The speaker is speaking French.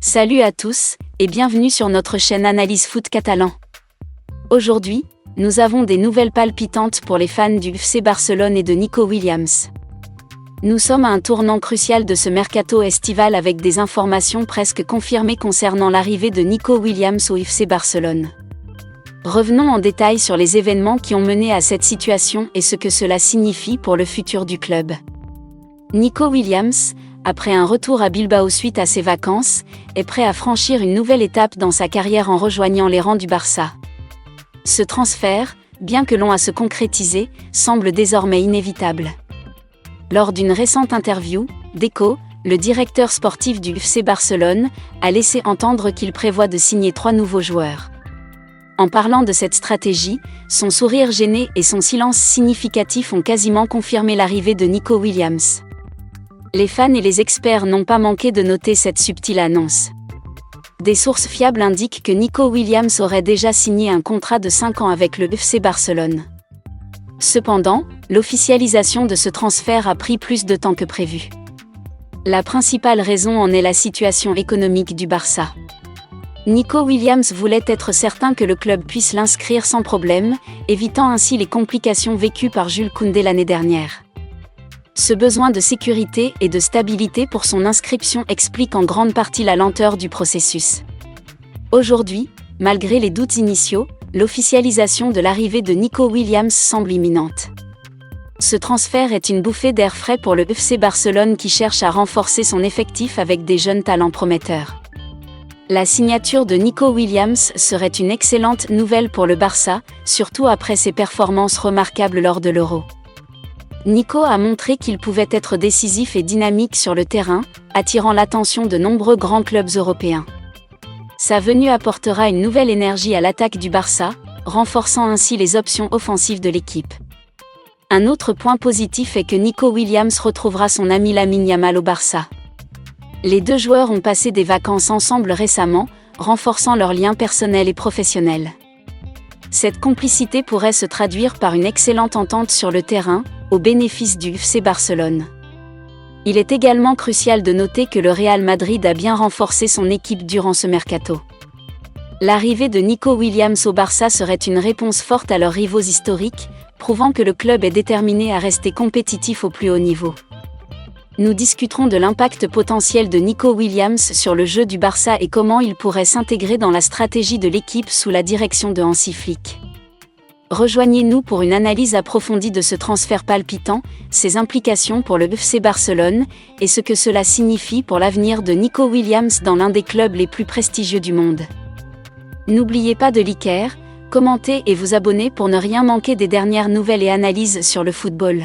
Salut à tous, et bienvenue sur notre chaîne Analyse Foot Catalan. Aujourd'hui, nous avons des nouvelles palpitantes pour les fans du FC Barcelone et de Nico Williams. Nous sommes à un tournant crucial de ce mercato estival avec des informations presque confirmées concernant l'arrivée de Nico Williams au FC Barcelone. Revenons en détail sur les événements qui ont mené à cette situation et ce que cela signifie pour le futur du club. Nico Williams, après un retour à Bilbao suite à ses vacances, est prêt à franchir une nouvelle étape dans sa carrière en rejoignant les rangs du Barça. Ce transfert, bien que long à se concrétiser, semble désormais inévitable. Lors d'une récente interview, Deco, le directeur sportif du FC Barcelone, a laissé entendre qu'il prévoit de signer 3 nouveaux joueurs. En parlant de cette stratégie, son sourire gêné et son silence significatif ont quasiment confirmé l'arrivée de Nico Williams. Les fans et les experts n'ont pas manqué de noter cette subtile annonce. Des sources fiables indiquent que Nico Williams aurait déjà signé un contrat de 5 ans avec le FC Barcelone. Cependant, l'officialisation de ce transfert a pris plus de temps que prévu. La principale raison en est la situation économique du Barça. Nico Williams voulait être certain que le club puisse l'inscrire sans problème, évitant ainsi les complications vécues par Jules Koundé l'année dernière. Ce besoin de sécurité et de stabilité pour son inscription explique en grande partie la lenteur du processus. Aujourd'hui, malgré les doutes initiaux, l'officialisation de l'arrivée de Nico Williams semble imminente. Ce transfert est une bouffée d'air frais pour le FC Barcelone qui cherche à renforcer son effectif avec des jeunes talents prometteurs. La signature de Nico Williams serait une excellente nouvelle pour le Barça, surtout après ses performances remarquables lors de l'Euro. Nico a montré qu'il pouvait être décisif et dynamique sur le terrain, attirant l'attention de nombreux grands clubs européens. Sa venue apportera une nouvelle énergie à l'attaque du Barça, renforçant ainsi les options offensives de l'équipe. Un autre point positif est que Nico Williams retrouvera son ami Lamine Yamal au Barça. Les deux joueurs ont passé des vacances ensemble récemment, renforçant leurs liens personnels et professionnels. Cette complicité pourrait se traduire par une excellente entente sur le terrain, au bénéfice du FC Barcelone. Il est également crucial de noter que le Real Madrid a bien renforcé son équipe durant ce mercato. L'arrivée de Nico Williams au Barça serait une réponse forte à leurs rivaux historiques, prouvant que le club est déterminé à rester compétitif au plus haut niveau. Nous discuterons de l'impact potentiel de Nico Williams sur le jeu du Barça et comment il pourrait s'intégrer dans la stratégie de l'équipe sous la direction de Hansi Flick. Rejoignez-nous pour une analyse approfondie de ce transfert palpitant, ses implications pour le FC Barcelone, et ce que cela signifie pour l'avenir de Nico Williams dans l'un des clubs les plus prestigieux du monde. N'oubliez pas de liker, commenter et vous abonner pour ne rien manquer des dernières nouvelles et analyses sur le football.